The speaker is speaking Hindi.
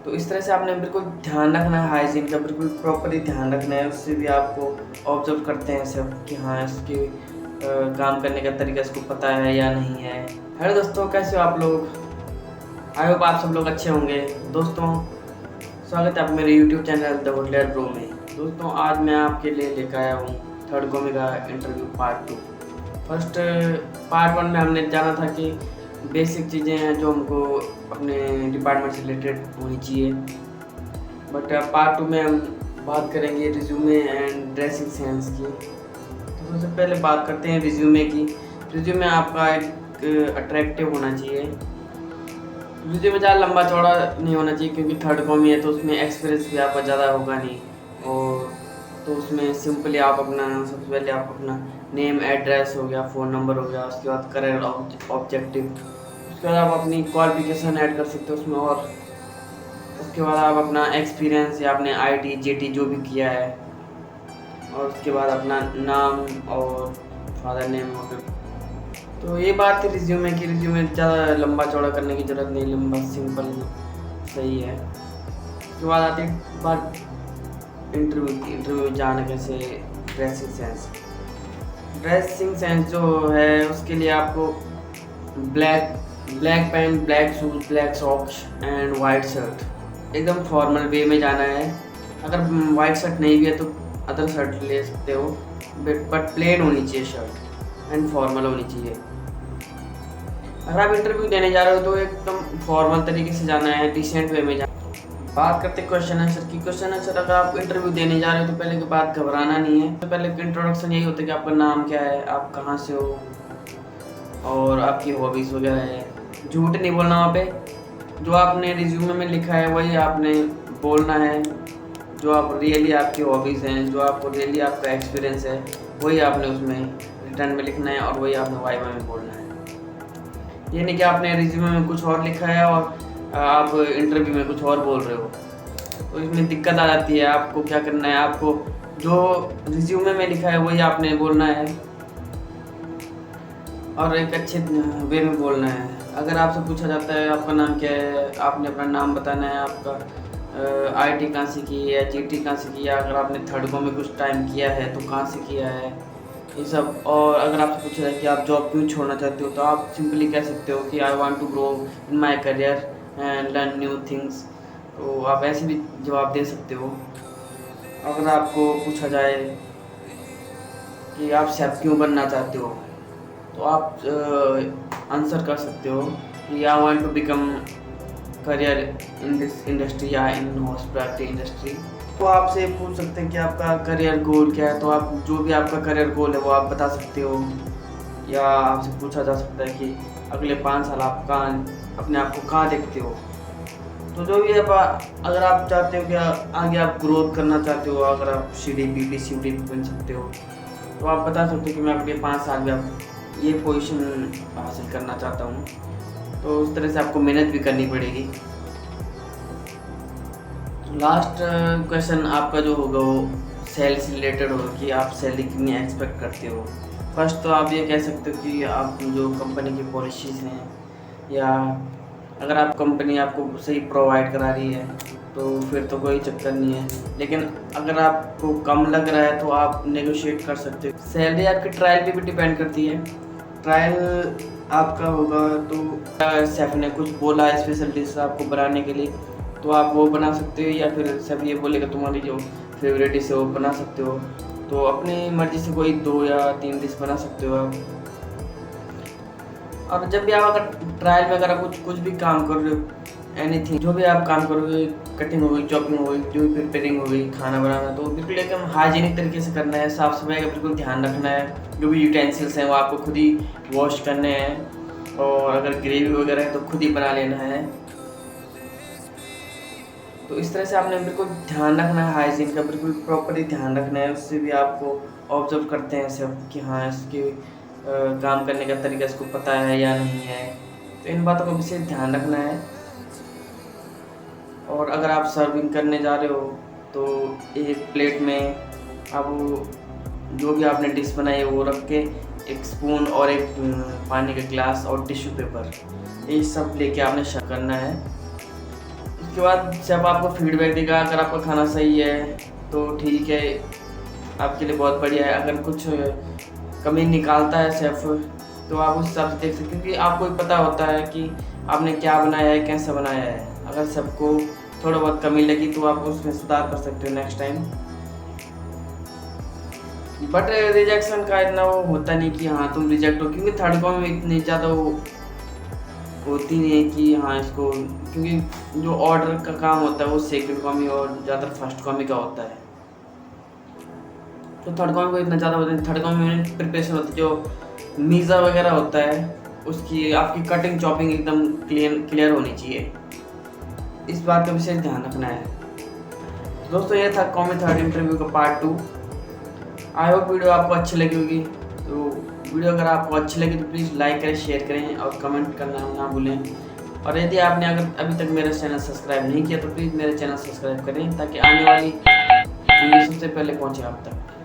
तो इस तरह से आपने बिल्कुल ध्यान रखना है, हाइजीन का बिल्कुल प्रॉपरली ध्यान रखना है। उससे भी आपको ऑब्जर्व करते हैं सब कि हाँ, इसके काम करने का तरीका इसको पता है या नहीं है। हेलो दोस्तों, कैसे हो आप लोग? आई होप आप सब लोग अच्छे होंगे। दोस्तों, स्वागत है आप मेरे YouTube channel the hotelier bro में। दोस्तों, आज मैं आपके लिए लेकर आया हूँ थर्ड कॉमी का इंटरव्यू पार्ट 2। फर्स्ट पार्ट 1 में हमने जाना था कि बेसिक चीज़ें हैं जो हमको अपने डिपार्टमेंट से रिलेटेड होनी चाहिए। बट पार्ट 2 में हम बात करेंगे रिज्यूमे एंड ड्रेसिंग सेंस की। तो सबसे पहले बात करते हैं रिज्यूमे की। रिज्यूमे आपका एक अट्रैक्टिव होना चाहिए। रिज्यूमे ज़्यादा लंबा चौड़ा नहीं होना चाहिए, क्योंकि थर्ड कॉमी है तो उसमें एक्सपीरियंस भी आपका ज़्यादा होगा नहीं। और तो उसमें सिंपली आप अपना सबसे पहले आप अपना नेम, एड्रेस हो गया, फ़ोन नंबर हो गया, उसके बाद करियर ऑब्जेक्टिव, उसके बाद आप अपनी क्वालिफिकेशन ऐड कर सकते हो उसमें। और उसके बाद आप अपना एक्सपीरियंस या आपने आईटी जेटी जो भी किया है, और उसके बाद अपना नाम और फादर नेम हो गया। तो ये बात थी रिज्यूमे की। रिज्यूमे ज़्यादा लंबा चौड़ा करने की ज़रूरत नहीं, लंबा सिंपल सही है। उसके बाद आती है बात इंटरव्यू की। इंटरव्यू में जाने कैसे, ड्रेसिंग सेंस। ड्रेसिंग सेंस जो है उसके लिए आपको black pant, black shoes, black socks and white shirt, एकदम फॉर्मल वे में जाना है। अगर वाइट शर्ट नहीं भी है तो अदर शर्ट ले सकते हो, बट प्लेन होनी चाहिए शर्ट एंड फॉर्मल होनी चाहिए। अगर आप इंटरव्यू देने जा रहे हो तो एकदम फॉर्मल तरीके से जाना है, डिसेंट वे में जाना है। बात करते हैं क्वेश्चन आंसर की। क्वेश्चन आंसर, अगर आप इंटरव्यू देने जा रहे हो तो पहले की बात घबराना नहीं है। तो पहले इंट्रोडक्शन यही होता है कि आपका नाम क्या है, आप कहाँ से हो, और आपकी हॉबीज़ वगैरह है। झूठ नहीं बोलना वहाँ पे। जो आपने रिज्यूमे में लिखा है वही आपने बोलना है। जो आप रियली आपकी हॉबीज़ हैं, जो आपको रियली आपका एक्सपीरियंस है, वही आपने उसमें रिटर्न में लिखना है और वही आपने वाइवा में बोलना है। ये नहीं कि आपने रिज्यूमे में कुछ और लिखा है और आप इंटरव्यू में कुछ और बोल रहे हो, तो इसमें दिक्कत आ जाती है। आपको क्या करना है, आपको जो रिज्यूमे में लिखा है वही आपने बोलना है और एक अच्छे वे में बोलना है। अगर आपसे पूछा जाता है आपका नाम क्या है, आपने अपना नाम बताना है, आपका आईटी कहाँ से की है, जीटी कहाँ से किया, अगर आपने थर्ड कॉम में कुछ टाइम किया है तो कहाँ से किया है, ये सब। और अगर आपसे पूछा जाए कि आप जॉब क्यों छोड़ना चाहते हो, तो आप सिंपली कह सकते हो कि I want to grow in my career and learn new things. तो आप ऐसे भी जवाब दे सकते हो। अगर आपको पूछा जाए कि आप शेफ क्यों बनना चाहते हो, तो आप आंसर कर सकते हो कि I want to become career in this industry या इन हॉस्पिटैलिटी इंडस्ट्री। तो आपसे पूछ सकते हैं कि आपका करियर गोल क्या है, तो आप जो भी आपका करियर गोल है वो आप बता सकते हो। या आपसे पूछा जा सकता है कि अगले 5 साल आप कहाँ अपने आप को कहाँ देखते हो। तो जो भी अगर आप चाहते हो कि आगे आप ग्रोथ करना चाहते हो, अगर आप CDP CDP बन सकते हो, तो आप बता सकते हो कि मैं अगले 5 साल में आप ये पोजीशन हासिल करना चाहता हूँ। तो उस तरह से आपको मेहनत भी करनी पड़ेगी। लास्ट क्वेश्चन आपका जो होगा वो सेल से रिलेटेड होगा कि आप सैलरी कितनी एक्सपेक्ट करते हो। फर्स्ट तो आप ये कह सकते हो कि आप जो कंपनी की पॉलिसीज़ हैं, या अगर आप कंपनी आपको सही प्रोवाइड करा रही है तो फिर तो कोई चक्कर नहीं है। लेकिन अगर आपको कम लग रहा है तो आप नेगोशिएट कर सकते हो। सैलरी आपकी ट्रायल पे भी डिपेंड करती है। ट्रायल आपका होगा तो शेफ़ ने कुछ बोला स्पेशल डिश आपको बनाने के लिए, तो आप वो बना सकते हो, या फिर सब ये बोलेगा तुम्हारी जो फेवरेट डिश है वो बना सकते हो। तो अपनी मर्ज़ी से कोई 2 या 3 डिश बना सकते हो आप। और जब भी आप अगर ट्रायल में अगर आप कुछ भी काम कर रहे हो, एनीथिंग जो भी आप काम करोगे, कटिंग हो गई, चॉपिंग हो गई, जो भी प्रिपेयरिंग हो गई, खाना बनाना, तो बिल्कुल एकदम हाइजीनिक तरीके से करना है। साफ़ सफाई का बिल्कुल ध्यान रखना है। जो भी यूटेंसिल्स हैं वो आपको खुद ही वॉश करने हैं, और अगर ग्रेवी वगैरह है तो खुद ही बना लेना है। तो इस तरह से आपने बिल्कुल ध्यान रखना है, हाइजीन का बिल्कुल प्रॉपरली ध्यान रखना है। उससे भी आपको ऑब्जर्व करते हैं सब कि हाँ, इसके काम करने का तरीका इसको पता है या नहीं है। तो इन बातों का विशेष ध्यान रखना है। और अगर आप सर्विंग करने जा रहे हो तो एक प्लेट में आप जो भी आपने डिश बनाई है वो रख के, एक स्पून और एक पानी का गिलास और टिश्यू पेपर, ये सब लेके आपने सर्व करना है। उसके बाद शेफ आपको फीडबैक देगा। अगर आपका खाना सही है तो ठीक है, आपके लिए बहुत बढ़िया है। अगर कुछ कमी निकालता है शेफ तो आप उस हिसाब से देख सकते हैं, क्योंकि आपको भी पता होता है कि आपने क्या बनाया है, कैसे बनाया है। अगर सबको थोड़ा बहुत कमी लगी तो आप उसमें सुधार कर सकते हो नेक्स्ट टाइम। बट रिजेक्शन का इतना वो होता नहीं कि हाँ तुम रिजेक्ट हो, क्योंकि थर्ड कॉपी में इतनी ज़्यादा वो होती नहीं है कि हाँ इसको, क्योंकि जो ऑर्डर का काम होता है वो सेकंड कॉपी और ज़्यादातर फर्स्ट कॉपी का होता है। तो थर्ड कॉपी को इतना ज़्यादा होता है। थर्ड कॉपी में प्रिपरेशन होती है, जो मीज़ा वगैरह होता है उसकी आपकी कटिंग चॉपिंग एकदम क्लियर होनी चाहिए। इस बात का विशेष ध्यान रखना है। तो दोस्तों ये था कॉमी थर्ड इंटरव्यू का पार्ट 2। आई होप वीडियो आपको अच्छी लगी होगी। तो वीडियो अगर आपको अच्छी लगी तो प्लीज़ लाइक करें, शेयर करें और कमेंट करना ना भूलें। और यदि आपने अगर अभी तक मेरा चैनल सब्सक्राइब नहीं किया तो प्लीज़ मेरे चैनल सब्सक्राइब करें, ताकि आने वाली वीडियो सबसे पहले पहुंचे आप तक।